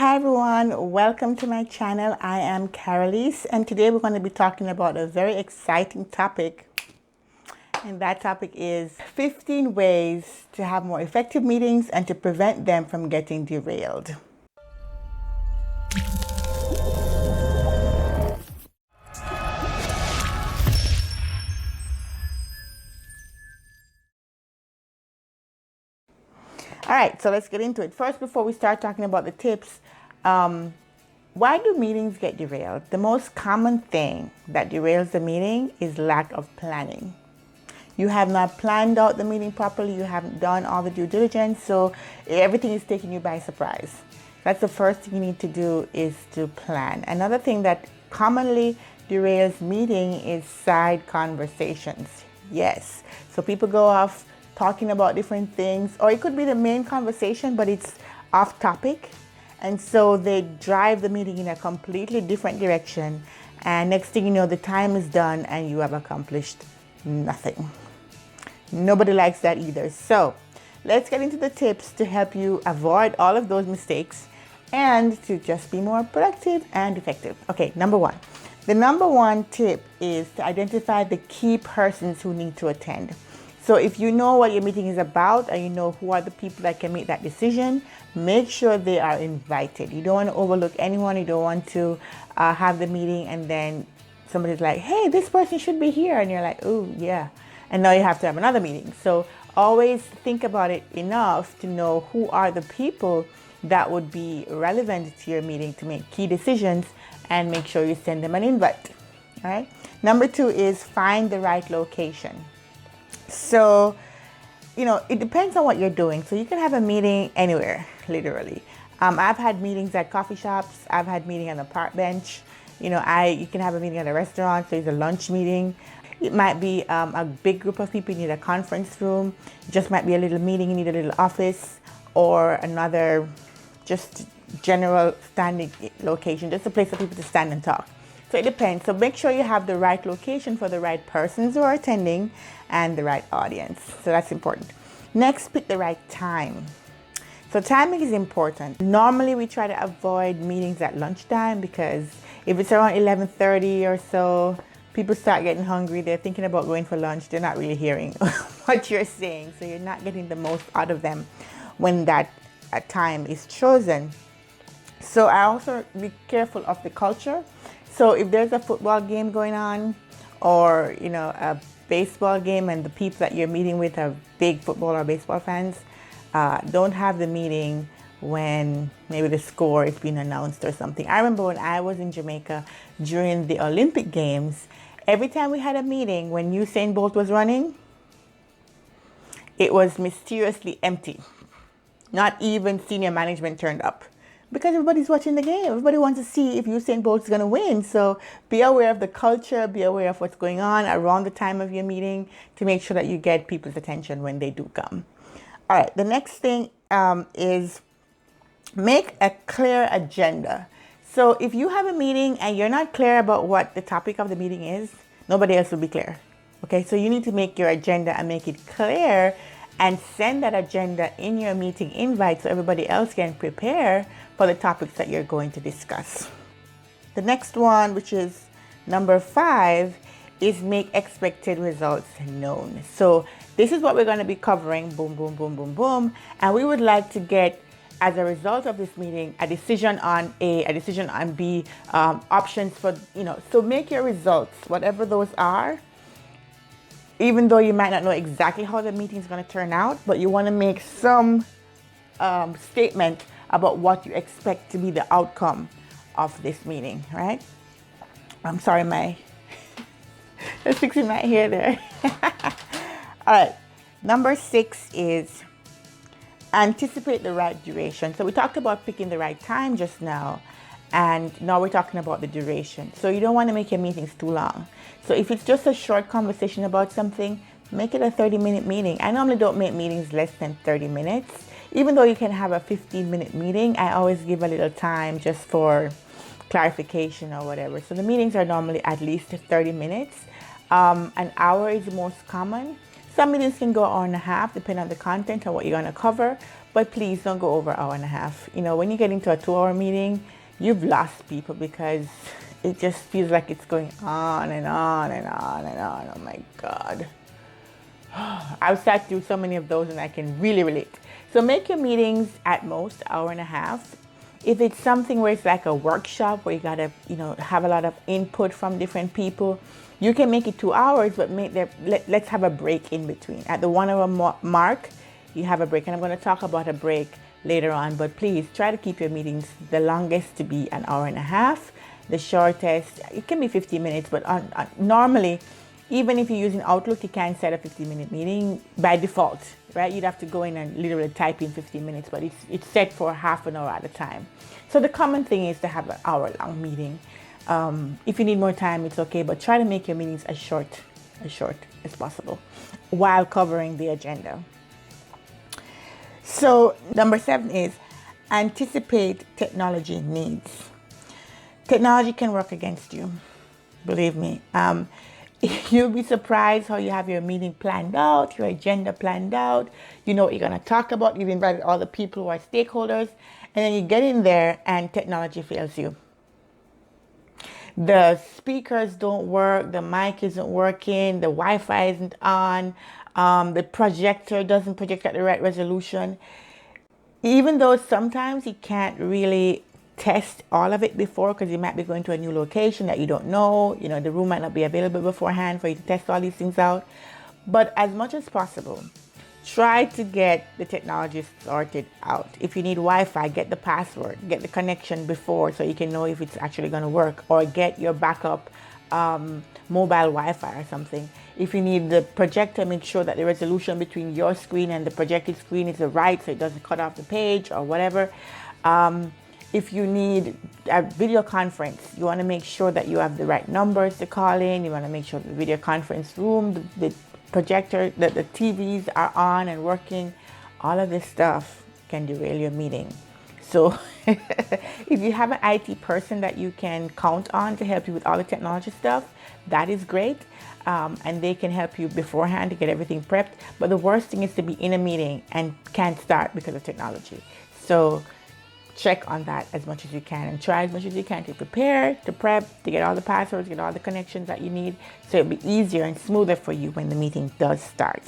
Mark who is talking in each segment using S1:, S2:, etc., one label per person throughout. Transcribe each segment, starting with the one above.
S1: Hi everyone, welcome to my channel. I am Karaleise, and today we're going to be talking about a very exciting topic, and that topic is 15 ways to have more effective meetings and to prevent them from getting derailed. All right, so let's get into it. First, before we start talking about the tips, why do meetings get derailed? The most common thing that derails the meeting is lack of planning. You have not planned out the meeting properly. You haven't done all the due diligence, so everything is taking you by surprise. That's the first thing you need to do, is to plan. Another thing that commonly derails meeting is side conversations. Yes, so people go off talking about different things, or it could be the main conversation, but it's off topic. And so they drive the meeting in a completely different direction. And next thing you know, the time is done and you have accomplished nothing. Nobody likes that either. So let's get into the tips to help you avoid all of those mistakes and to just be more productive and effective. Okay, number one. The number one tip is to identify the key persons who need to attend. So if you know what your meeting is about and you know who are the people that can make that decision, make sure they are invited. You don't want to overlook anyone. You don't want to have the meeting and then somebody's like, hey, this person should be here. And you're like, oh, yeah. And now you have to have another meeting. So always think about it enough to know who are the people that would be relevant to your meeting to make key decisions, and make sure you send them an invite. All right. Number two is find the right location. So, it depends on what you're doing. So you can have a meeting anywhere, literally. I've had meetings at coffee shops. I've had meeting on a park bench. You can have a meeting at a restaurant. So it's a lunch meeting. It might be a big group of people. You need a conference room. It just might be a little meeting. You need a little office or another just general standing location, just a place for people to stand and talk. So it depends. So make sure you have the right location for the right persons who are attending and the right audience. So that's important. Next, pick the right time. So timing is important. Normally we try to avoid meetings at lunchtime, because if it's around 11:30 or so, people start getting hungry. They're thinking about going for lunch. They're not really hearing what you're saying. So you're not getting the most out of them when that time is chosen. So I also be careful of the culture. So if there's a football game going on, or a baseball game, and the people that you're meeting with are big football or baseball fans, don't have the meeting when maybe the score is being announced or something. I remember when I was in Jamaica during the Olympic Games, every time we had a meeting when Usain Bolt was running, it was mysteriously empty. Not even senior management turned up, because everybody's watching the game. Everybody wants to see if Usain Bolt's going to win. So be aware of the culture, be aware of what's going on around the time of your meeting to make sure that you get people's attention when they do come. All right, the next thing is make a clear agenda. So if you have a meeting and you're not clear about what the topic of the meeting is, nobody else will be clear. Okay, so you need to make your agenda and make it clear, and send that agenda in your meeting invite so everybody else can prepare for the topics that you're going to discuss. The next one, which is number 5, is make expected results known. So this is what we're going to be covering. Boom, boom, boom, boom, boom. And we would like to get, as a result of this meeting, a decision on A, a decision on B, options for, so make your results, whatever those are, even though you might not know exactly how the meeting is going to turn out, but you want to make some statement about what you expect to be the outcome of this meeting, right? I'm sorry, just fixing my hair there. All right, number 6 is anticipate the right duration. So we talked about picking the right time just now, and now we're talking about the duration. So you don't want to make your meetings too long. So if it's just a short conversation about something, make it a 30-minute meeting. I normally don't make meetings less than 30 minutes. Even though you can have a 15-minute meeting, I always give a little time just for clarification or whatever. So the meetings are normally at least 30 minutes. An hour is the most common. Some meetings can go an hour and a half, depending on the content and what you're going to cover. But please don't go over an hour and a half. When you get into a 2-hour meeting, you've lost people because it just feels like it's going on and on and on and on. Oh my God. I've sat through so many of those and I can really relate. So make your meetings at most an hour and a half. If it's something where it's like a workshop where you gotta, have a lot of input from different people, you can make it 2 hours, but let's have a break in between. At the 1 hour mark, you have a break. And I'm going to talk about a break later on, but please try to keep your meetings the longest to be an hour and a half. The shortest, it can be 15 minutes, but normally, even if you're using Outlook, you can set a 15-minute meeting by default, right? You'd have to go in and literally type in 15 minutes, but it's set for half an hour at a time. So the common thing is to have an hour-long meeting. If you need more time, it's okay, but try to make your meetings as short as possible while covering the agenda. So number 7 is anticipate technology needs. Technology can work against you, believe me. You'll be surprised how you have your meeting planned out, your agenda planned out. You know what you're going to talk about. You've invited all the people who are stakeholders, and then you get in there and technology fails you. The speakers don't work, the mic isn't working, the Wi-Fi isn't on, the projector doesn't project at the right resolution. Even though sometimes you can't really test all of it before because you might be going to a new location that you don't know. The room might not be available beforehand for you to test all these things out. But as much as possible, try to get the technology sorted out. If you need Wi-Fi, get the password, get the connection before so you can know if it's actually going to work, or get your backup mobile Wi-Fi or something. If you need the projector, make sure that the resolution between your screen and the projected screen is right so it doesn't cut off the page or whatever. If you need a video conference, you want to make sure that you have the right numbers to call in. You want to make sure the video conference room, the projector, that the TVs are on and working. All of this stuff can derail your meeting. So if you have an IT person that you can count on to help you with all the technology stuff, that is great. And they can help you beforehand to get everything prepped. But the worst thing is to be in a meeting and can't start because of technology. So check on that as much as you can and try as much as you can to prepare, to prep, to get all the passwords, get all the connections that you need so it'll be easier and smoother for you when the meeting does start.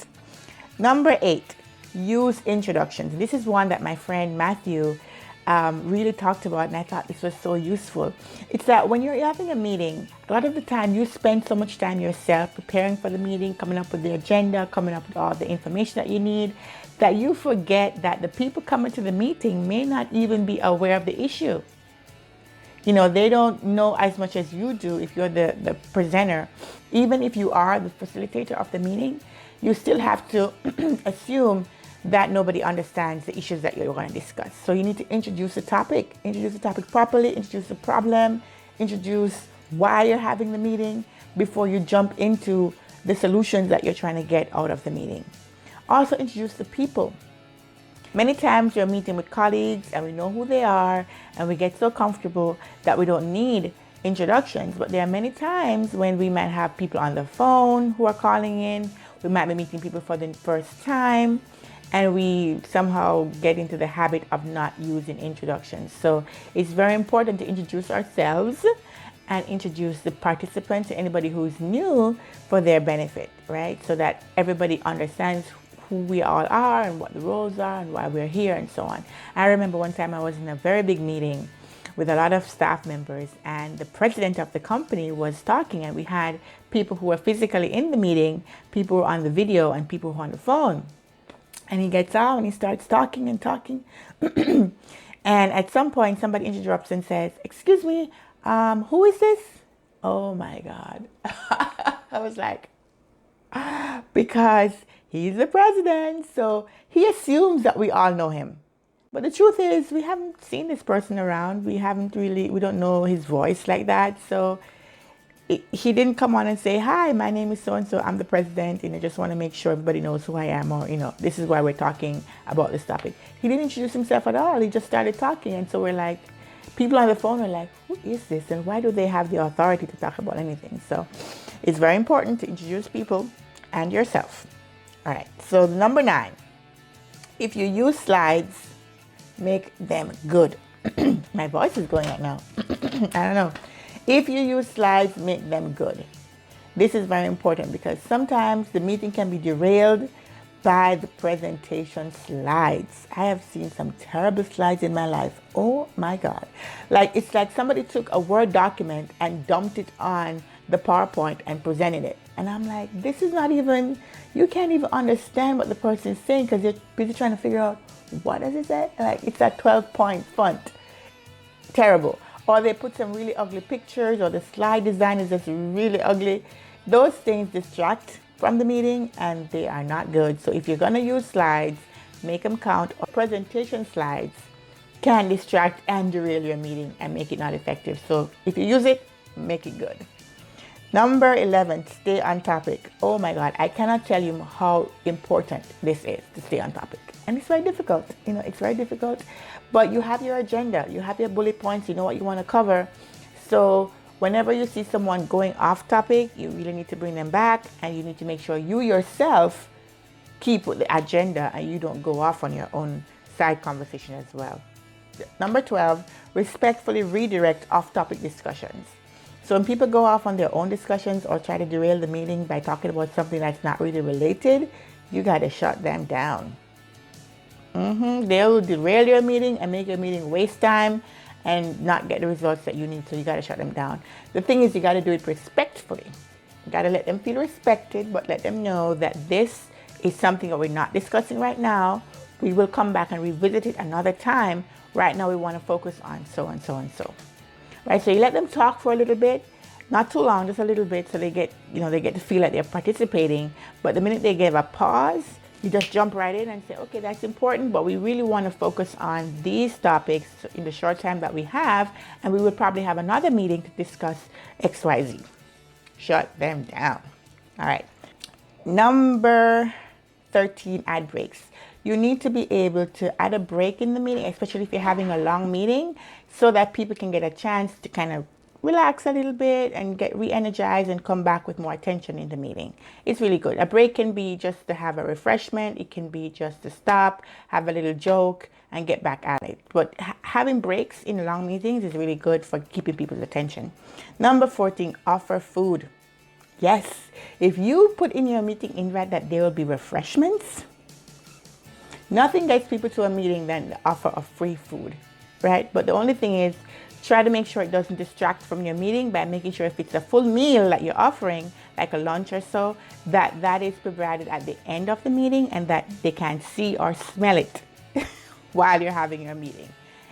S1: Number 8, use introductions. This is one that my friend Matthew really talked about, and I thought this was so useful. It's that when you're having a meeting, a lot of the time you spend so much time yourself preparing for the meeting, coming up with the agenda, coming up with all the information that you need, that you forget that the people coming to the meeting may not even be aware of the issue. They don't know as much as you do if you're the presenter. Even if you are the facilitator of the meeting, you still have to assume that nobody understands the issues that you're going to discuss. So you need to introduce the topic properly, introduce the problem, introduce why you're having the meeting before you jump into the solutions that you're trying to get out of the meeting. Also introduce the people. Many times you're meeting with colleagues and we know who they are and we get so comfortable that we don't need introductions. But there are many times when we might have people on the phone who are calling in. We might be meeting people for the first time and we somehow get into the habit of not using introductions. So it's very important to introduce ourselves and introduce the participants, anybody who's new, for their benefit, right? So that everybody understands who we all are and what the roles are and why we're here and so on. I remember one time I was in a very big meeting with a lot of staff members and the president of the company was talking, and we had people who were physically in the meeting, people who were on the video, and people who were on the phone. And he gets out and he starts talking and talking. And at some point somebody interrupts and says, "Excuse me, who is this?" Oh my God. I was like, because he's the president, so he assumes that we all know him. But the truth is, we haven't seen this person around. We don't know his voice like that. So he didn't come on and say, "Hi, my name is so-and-so, I'm the president, and I just want to make sure everybody knows who I am," or, "This is why we're talking about this topic." He didn't introduce himself at all. He just started talking. And so we're like, people on the phone are like, who is this? And why do they have the authority to talk about anything? So it's very important to introduce people and yourself. All right, so number 9, if you use slides, make them good. My voice is going out now. I don't know. If you use slides, make them good. This is very important because sometimes the meeting can be derailed by the presentation slides. I have seen some terrible slides in my life. Oh my God. Like, it's like somebody took a Word document and dumped it on the PowerPoint and presented it. And I'm like, this is not even, you can't even understand what the person is saying because you're busy trying to figure out what does it say? Like, it's a 12-point font. Terrible. Or they put some really ugly pictures, or the slide design is just really ugly. Those things distract from the meeting and they are not good. So if you're going to use slides, make them count. Or presentation slides can distract and derail your meeting and make it not effective. So if you use it, make it good. Number 11, stay on topic. Oh my God, I cannot tell you how important this is to stay on topic. And it's very difficult, it's very difficult. But you have your agenda, you have your bullet points, you know what you want to cover. So whenever you see someone going off topic, you really need to bring them back, and you need to make sure you yourself keep with the agenda and you don't go off on your own side conversation as well. Number 12, respectfully redirect off-topic discussions. So when people go off on their own discussions or try to derail the meeting by talking about something that's not really related, you got to shut them down. They will derail your meeting and make your meeting waste time and not get the results that you need. So you got to shut them down. The thing is, you got to do it respectfully. You got to let them feel respected, but let them know that this is something that we're not discussing right now. We will come back and revisit it another time. Right now, we want to focus on so and so and so. Right, so you let them talk for a little bit, not too long, just a little bit, so they get to feel like they're participating. But the minute they give a pause, you just jump right in and say, okay, that's important, but we really want to focus on these topics in the short time that we have, and we will probably have another meeting to discuss XYZ. Shut them down. All right. Number 13, add breaks. You need to be able to add a break in the meeting, especially if you're having a long meeting, so that people can get a chance to kind of relax a little bit and get re-energized and come back with more attention in the meeting. It's really good. A break can be just to have a refreshment. It can be just to stop, have a little joke, and get back at it. But having breaks in long meetings is really good for keeping people's attention. Number 14, offer food. Yes, if you put in your meeting invite that there will be refreshments, nothing gets people to a meeting than the offer of free food, right? But the only thing is, try to make sure it doesn't distract from your meeting by making sure if it's a full meal that you're offering, like a lunch or so, that is provided at the end of the meeting and that they can see or smell it while you're having your meeting.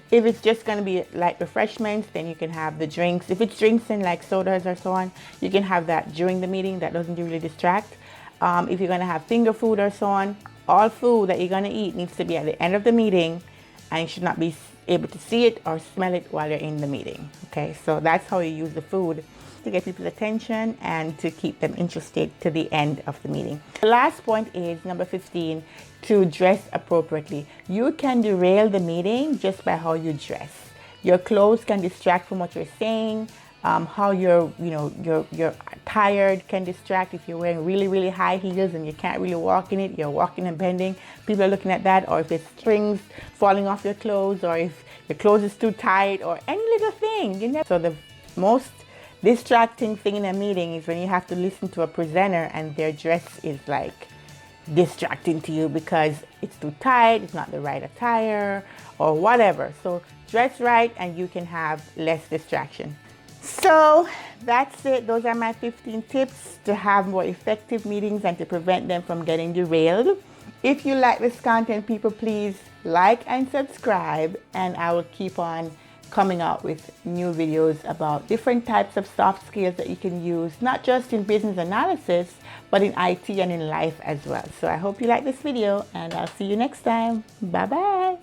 S1: If it's just going to be like refreshments, then you can have the drinks. If it's drinks and like sodas or so on, you can have that during the meeting. That doesn't really distract. If you're going to have finger food or so on, all food that you're going to eat needs to be at the end of the meeting, and you should not be able to see it or smell it while you're in the meeting. Okay, so that's how you use the food to get people's attention and to keep them interested to the end of the meeting. The last point is number 15, to dress appropriately. You can derail the meeting just by how you dress. Your clothes can distract from what you're saying. How you're tired can distract. If you're wearing really, really high heels and you can't really walk in it, you're walking and bending, people are looking at that. Or if it's strings falling off your clothes, or if your clothes is too tight, or any little thing. So the most distracting thing in a meeting is when you have to listen to a presenter and their dress is like distracting to you because it's too tight, it's not the right attire, or whatever. So dress right and you can have less distraction. So that's it. Those are my 15 tips to have more effective meetings and to prevent them from getting derailed. If you like this content, people, please like and subscribe, and I will keep on coming out with new videos about different types of soft skills that you can use, not just in business analysis, but in IT and in life as well. So I hope you like this video, and I'll see you next time. Bye-bye.